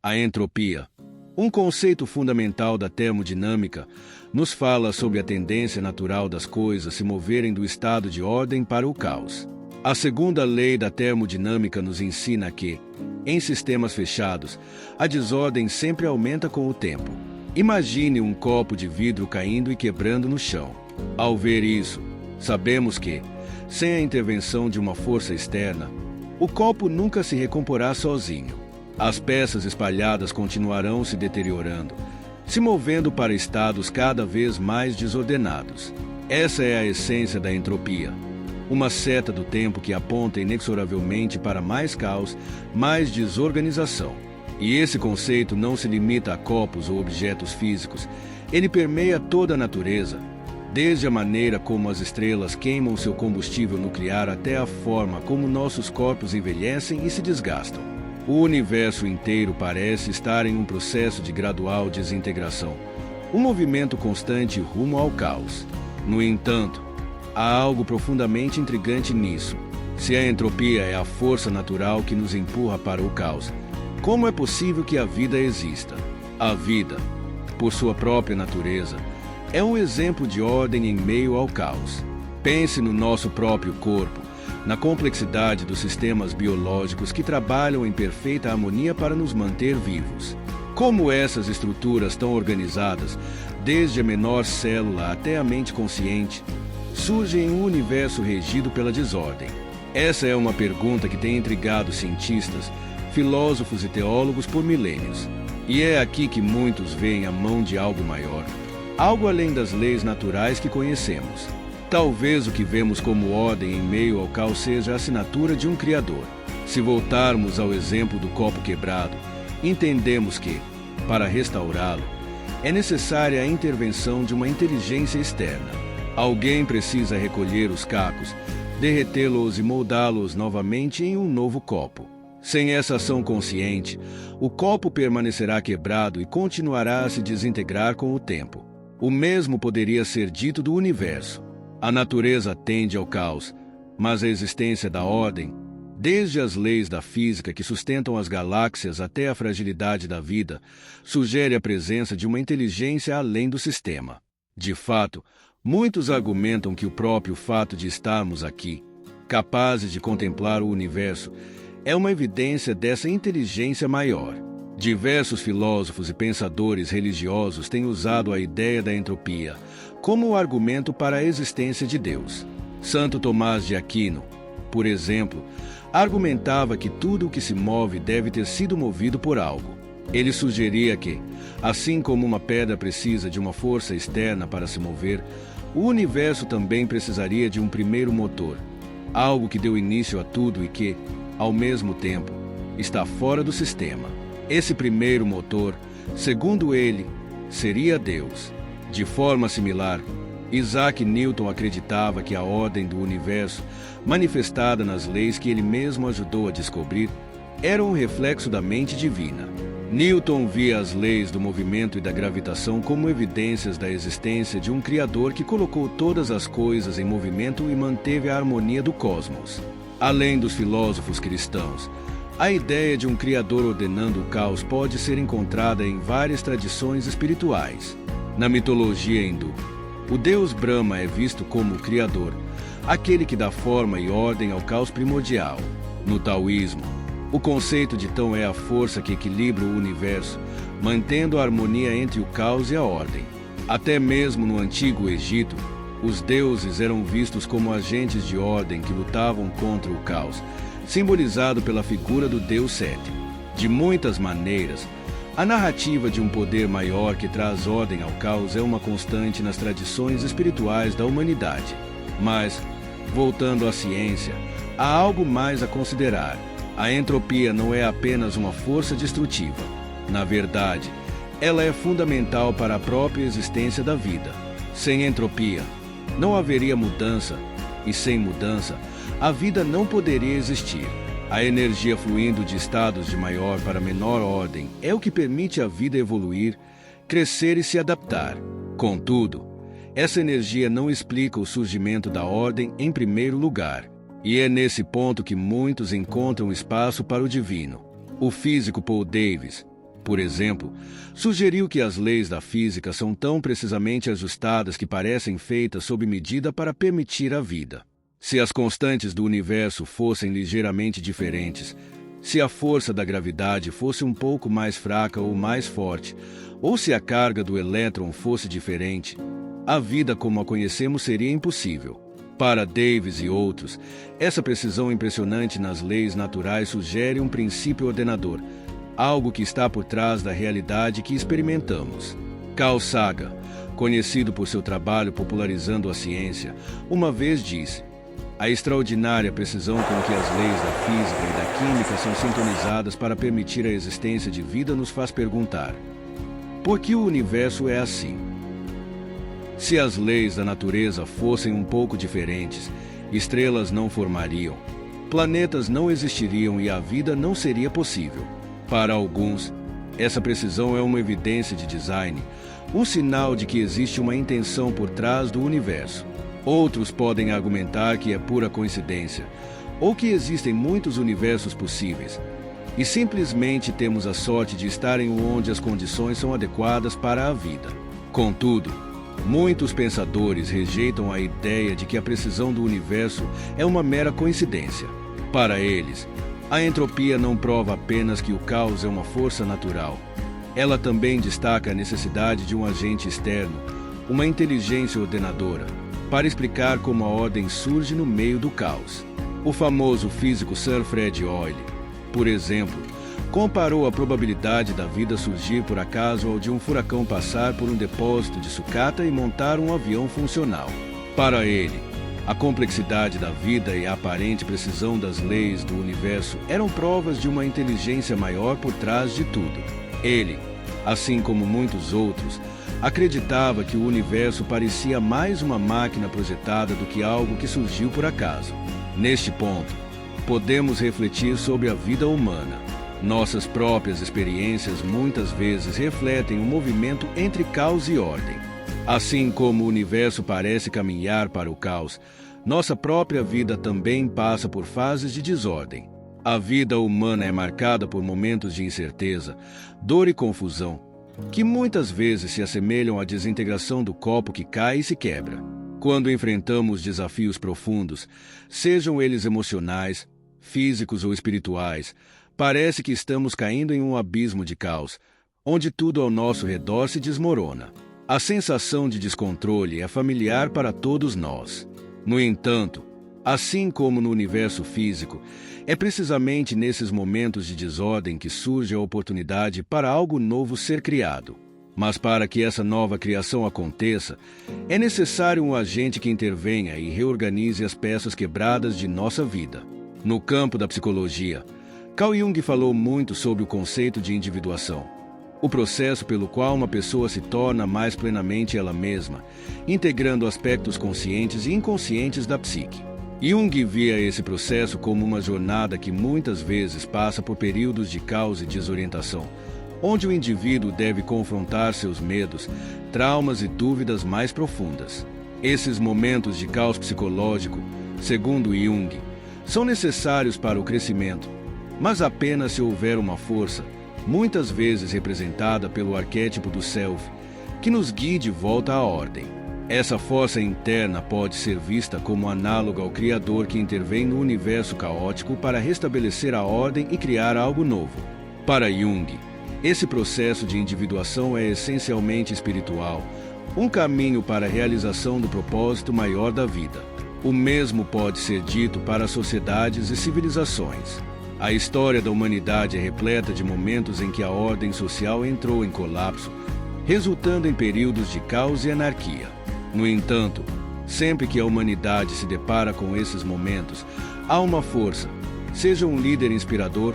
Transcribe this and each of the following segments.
A entropia, um conceito fundamental da termodinâmica, nos fala sobre a tendência natural das coisas se moverem do estado de ordem para o caos. A segunda lei da termodinâmica nos ensina que, em sistemas fechados, a desordem sempre aumenta com o tempo. Imagine um copo de vidro caindo e quebrando no chão. Ao ver isso, sabemos que, sem a intervenção de uma força externa, o copo nunca se recomporá sozinho. As peças espalhadas continuarão se deteriorando, se movendo para estados cada vez mais desordenados. Essa é a essência da entropia, uma seta do tempo que aponta inexoravelmente para mais caos, mais desorganização. E esse conceito não se limita a copos ou objetos físicos, ele permeia toda a natureza, desde a maneira como as estrelas queimam seu combustível nuclear até a forma como nossos corpos envelhecem e se desgastam. O universo inteiro parece estar em um processo de gradual desintegração, um movimento constante rumo ao caos. No entanto, há algo profundamente intrigante nisso. Se a entropia é a força natural que nos empurra para o caos, como é possível que a vida exista? A vida, por sua própria natureza, é um exemplo de ordem em meio ao caos. Pense no nosso próprio corpo, na complexidade dos sistemas biológicos que trabalham em perfeita harmonia para nos manter vivos. Como essas estruturas estão organizadas, desde a menor célula até a mente consciente, surge em um universo regido pela desordem? Essa é uma pergunta que tem intrigado cientistas, filósofos e teólogos por milênios. E é aqui que muitos veem a mão de algo maior, algo além das leis naturais que conhecemos. Talvez o que vemos como ordem em meio ao caos seja a assinatura de um Criador. Se voltarmos ao exemplo do copo quebrado, entendemos que, para restaurá-lo, é necessária a intervenção de uma inteligência externa. Alguém precisa recolher os cacos, derretê-los e moldá-los novamente em um novo copo. Sem essa ação consciente, o copo permanecerá quebrado e continuará a se desintegrar com o tempo. O mesmo poderia ser dito do universo. A natureza tende ao caos, mas a existência da ordem, desde as leis da física que sustentam as galáxias até a fragilidade da vida, sugere a presença de uma inteligência além do sistema. De fato, muitos argumentam que o próprio fato de estarmos aqui, capazes de contemplar o universo, é uma evidência dessa inteligência maior. Diversos filósofos e pensadores religiosos têm usado a ideia da entropia como um argumento para a existência de Deus. Santo Tomás de Aquino, por exemplo, argumentava que tudo o que se move deve ter sido movido por algo. Ele sugeria que, assim como uma pedra precisa de uma força externa para se mover, o universo também precisaria de um primeiro motor, algo que deu início a tudo e que, ao mesmo tempo, está fora do sistema. Esse primeiro motor, segundo ele, seria Deus. De forma similar, Isaac Newton acreditava que a ordem do universo, manifestada nas leis que ele mesmo ajudou a descobrir, era um reflexo da mente divina. Newton via as leis do movimento e da gravitação como evidências da existência de um Criador que colocou todas as coisas em movimento e manteve a harmonia do cosmos. Além dos filósofos cristãos, a ideia de um Criador ordenando o caos pode ser encontrada em várias tradições espirituais. Na mitologia hindu, o deus Brahma é visto como o Criador, aquele que dá forma e ordem ao caos primordial. No taoísmo, o conceito de Tão é a força que equilibra o universo, mantendo a harmonia entre o caos e a ordem. Até mesmo no Antigo Egito, os deuses eram vistos como agentes de ordem que lutavam contra o caos, simbolizado pela figura do Deus Sétimo. De muitas maneiras, a narrativa de um poder maior que traz ordem ao caos é uma constante nas tradições espirituais da humanidade. Mas, voltando à ciência, há algo mais a considerar. A entropia não é apenas uma força destrutiva. Na verdade, ela é fundamental para a própria existência da vida. Sem entropia, não haveria mudança, e sem mudança, a vida não poderia existir. A energia fluindo de estados de maior para menor ordem é o que permite a vida evoluir, crescer e se adaptar. Contudo, essa energia não explica o surgimento da ordem em primeiro lugar, e é nesse ponto que muitos encontram espaço para o divino. O físico Paul Davies, por exemplo, sugeriu que as leis da física são tão precisamente ajustadas que parecem feitas sob medida para permitir a vida. Se as constantes do universo fossem ligeiramente diferentes, se a força da gravidade fosse um pouco mais fraca ou mais forte, ou se a carga do elétron fosse diferente, a vida como a conhecemos seria impossível. Para Davis e outros, essa precisão impressionante nas leis naturais sugere um princípio ordenador, algo que está por trás da realidade que experimentamos. Carl Sagan, conhecido por seu trabalho popularizando a ciência, uma vez disse: a extraordinária precisão com que as leis da física e da química são sintonizadas para permitir a existência de vida nos faz perguntar: por que o universo é assim? Se as leis da natureza fossem um pouco diferentes, estrelas não formariam, planetas não existiriam e a vida não seria possível. Para alguns, essa precisão é uma evidência de design, um sinal de que existe uma intenção por trás do universo. Outros podem argumentar que é pura coincidência, ou que existem muitos universos possíveis, e simplesmente temos a sorte de estar em onde as condições são adequadas para a vida. Contudo, muitos pensadores rejeitam a ideia de que a precisão do universo é uma mera coincidência. Para eles, a entropia não prova apenas que o caos é uma força natural. Ela também destaca a necessidade de um agente externo, uma inteligência ordenadora, para explicar como a ordem surge no meio do caos. O famoso físico Sir Fred Hoyle, por exemplo, comparou a probabilidade da vida surgir por acaso ao de um furacão passar por um depósito de sucata e montar um avião funcional. Para ele, a complexidade da vida e a aparente precisão das leis do universo eram provas de uma inteligência maior por trás de tudo. Ele, assim como muitos outros, acreditava que o universo parecia mais uma máquina projetada do que algo que surgiu por acaso. Neste ponto, podemos refletir sobre a vida humana. Nossas próprias experiências muitas vezes refletem um movimento entre caos e ordem. Assim como o universo parece caminhar para o caos, nossa própria vida também passa por fases de desordem. A vida humana é marcada por momentos de incerteza, dor e confusão, que muitas vezes se assemelham à desintegração do copo que cai e se quebra. Quando enfrentamos desafios profundos, sejam eles emocionais, físicos ou espirituais, parece que estamos caindo em um abismo de caos, onde tudo ao nosso redor se desmorona. A sensação de descontrole é familiar para todos nós. No entanto, assim como no universo físico, é precisamente nesses momentos de desordem que surge a oportunidade para algo novo ser criado. Mas para que essa nova criação aconteça, é necessário um agente que intervenha e reorganize as peças quebradas de nossa vida. No campo da psicologia, Carl Jung falou muito sobre o conceito de individuação, o processo pelo qual uma pessoa se torna mais plenamente ela mesma, integrando aspectos conscientes e inconscientes da psique. Jung via esse processo como uma jornada que muitas vezes passa por períodos de caos e desorientação, onde o indivíduo deve confrontar seus medos, traumas e dúvidas mais profundas. Esses momentos de caos psicológico, segundo Jung, são necessários para o crescimento, mas apenas se houver uma força, muitas vezes representada pelo arquétipo do Self, que nos guie de volta à ordem. Essa força interna pode ser vista como análoga ao Criador que intervém no universo caótico para restabelecer a ordem e criar algo novo. Para Jung, esse processo de individuação é essencialmente espiritual, um caminho para a realização do propósito maior da vida. O mesmo pode ser dito para sociedades e civilizações. A história da humanidade é repleta de momentos em que a ordem social entrou em colapso, resultando em períodos de caos e anarquia. No entanto, sempre que a humanidade se depara com esses momentos, há uma força, seja um líder inspirador,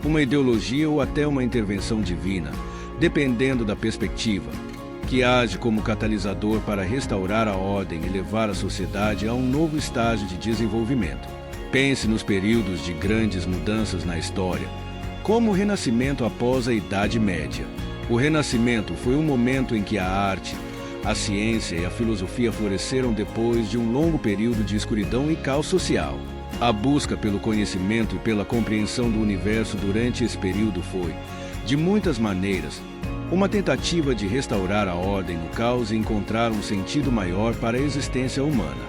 uma ideologia ou até uma intervenção divina, dependendo da perspectiva, que age como catalisador para restaurar a ordem e levar a sociedade a um novo estágio de desenvolvimento. Pense nos períodos de grandes mudanças na história, como o Renascimento após a Idade Média. O Renascimento foi um momento em que a arte, a ciência e a filosofia floresceram depois de um longo período de escuridão e caos social. A busca pelo conhecimento e pela compreensão do universo durante esse período foi, De muitas maneiras, uma tentativa de restaurar a ordem no caos e encontrar um sentido maior para a existência humana.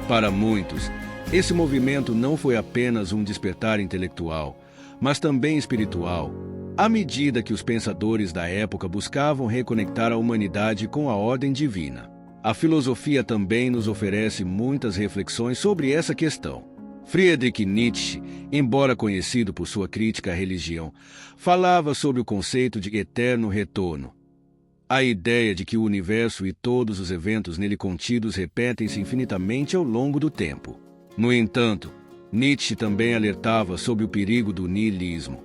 Para muitos, esse movimento não foi apenas um despertar intelectual, mas também espiritual, à medida que os pensadores da época buscavam reconectar a humanidade com a ordem divina. A filosofia também nos oferece muitas reflexões sobre essa questão. Friedrich Nietzsche, embora conhecido por sua crítica à religião, falava sobre o conceito de eterno retorno. A ideia de que o universo e todos os eventos nele contidos repetem-se infinitamente ao longo do tempo. No entanto, Nietzsche também alertava sobre o perigo do niilismo,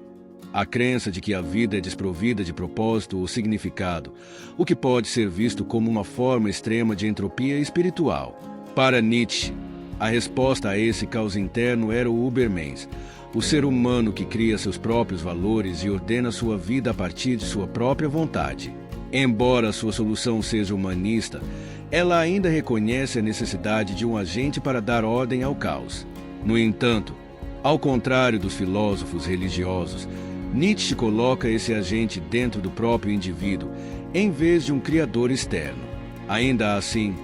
a crença de que a vida é desprovida de propósito ou significado, o que pode ser visto como uma forma extrema de entropia espiritual. Para Nietzsche, a resposta a esse caos interno era o Übermensch, o ser humano que cria seus próprios valores e ordena sua vida a partir de sua própria vontade. Embora sua solução seja humanista, ela ainda reconhece a necessidade de um agente para dar ordem ao caos. No entanto, ao contrário dos filósofos religiosos, Nietzsche coloca esse agente dentro do próprio indivíduo, em vez de um criador externo. Ainda assim,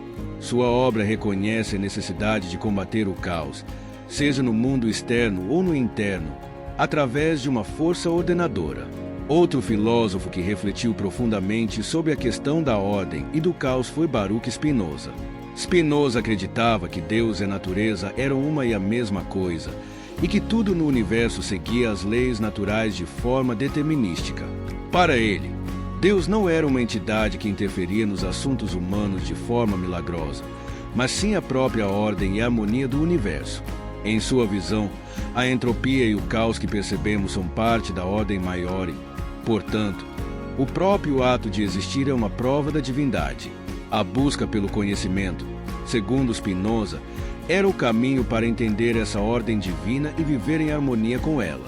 sua obra reconhece a necessidade de combater o caos, seja no mundo externo ou no interno, através de uma força ordenadora. Outro filósofo que refletiu profundamente sobre a questão da ordem e do caos foi Baruch Spinoza. Spinoza acreditava que Deus e a natureza eram uma e a mesma coisa, e que tudo no universo seguia as leis naturais de forma determinística. Para ele, Deus não era uma entidade que interferia nos assuntos humanos de forma milagrosa, mas sim a própria ordem e a harmonia do universo. Em sua visão, a entropia e o caos que percebemos são parte da ordem maior e, portanto, o próprio ato de existir é uma prova da divindade. A busca pelo conhecimento, segundo Spinoza, era o caminho para entender essa ordem divina e viver em harmonia com ela.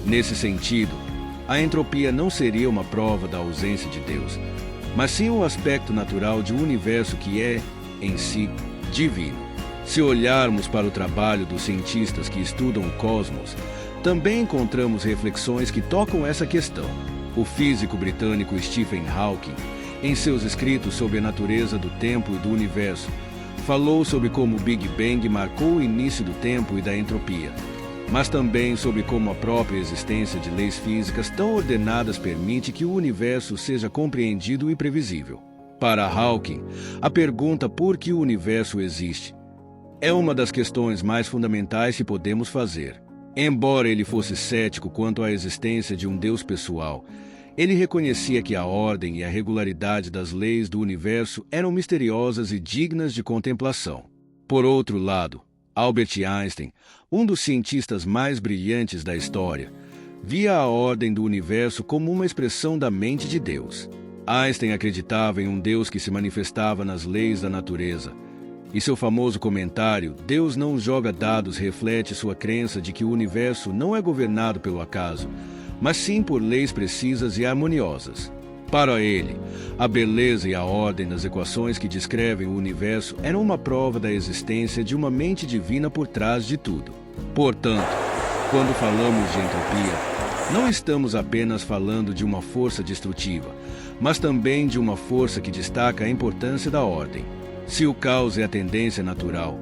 Nesse sentido, a entropia não seria uma prova da ausência de Deus, mas sim um aspecto natural de um universo que é, em si, divino. Se olharmos para o trabalho dos cientistas que estudam o cosmos, também encontramos reflexões que tocam essa questão. O físico britânico Stephen Hawking, em seus escritos sobre a natureza do tempo e do universo, falou sobre como o Big Bang marcou o início do tempo e da entropia, mas também sobre como a própria existência de leis físicas tão ordenadas permite que o universo seja compreendido e previsível. Para Hawking, a pergunta por que o universo existe é uma das questões mais fundamentais que podemos fazer. Embora ele fosse cético quanto à existência de um Deus pessoal, ele reconhecia que a ordem e a regularidade das leis do universo eram misteriosas e dignas de contemplação. Por outro lado, Albert Einstein, um dos cientistas mais brilhantes da história, via a ordem do universo como uma expressão da mente de Deus. Einstein acreditava em um Deus que se manifestava nas leis da natureza, e seu famoso comentário, Deus não joga dados, reflete sua crença de que o universo não é governado pelo acaso, mas sim por leis precisas e harmoniosas. Para ele, a beleza e a ordem das equações que descrevem o universo eram uma prova da existência de uma mente divina por trás de tudo. Portanto, quando falamos de entropia, não estamos apenas falando de uma força destrutiva, mas também de uma força que destaca a importância da ordem. Se o caos é a tendência natural,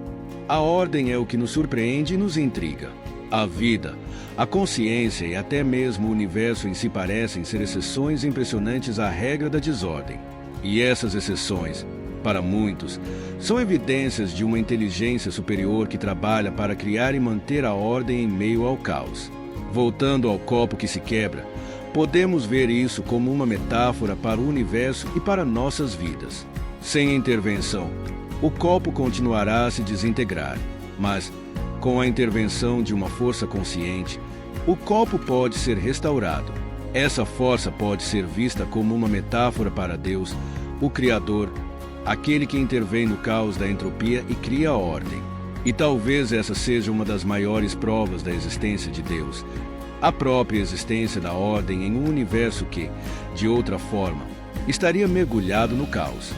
a ordem é o que nos surpreende e nos intriga. A vida, a consciência e até mesmo o universo em si parecem ser exceções impressionantes à regra da desordem. E essas exceções, para muitos, são evidências de uma inteligência superior que trabalha para criar e manter a ordem em meio ao caos. Voltando ao copo que se quebra, podemos ver isso como uma metáfora para o universo e para nossas vidas. Sem intervenção, o copo continuará a se desintegrar, mas, com a intervenção de uma força consciente, o copo pode ser restaurado. Essa força pode ser vista como uma metáfora para Deus, o Criador, aquele que intervém no caos da entropia e cria a ordem. E talvez essa seja uma das maiores provas da existência de Deus, a própria existência da ordem em um universo que, de outra forma, estaria mergulhado no caos.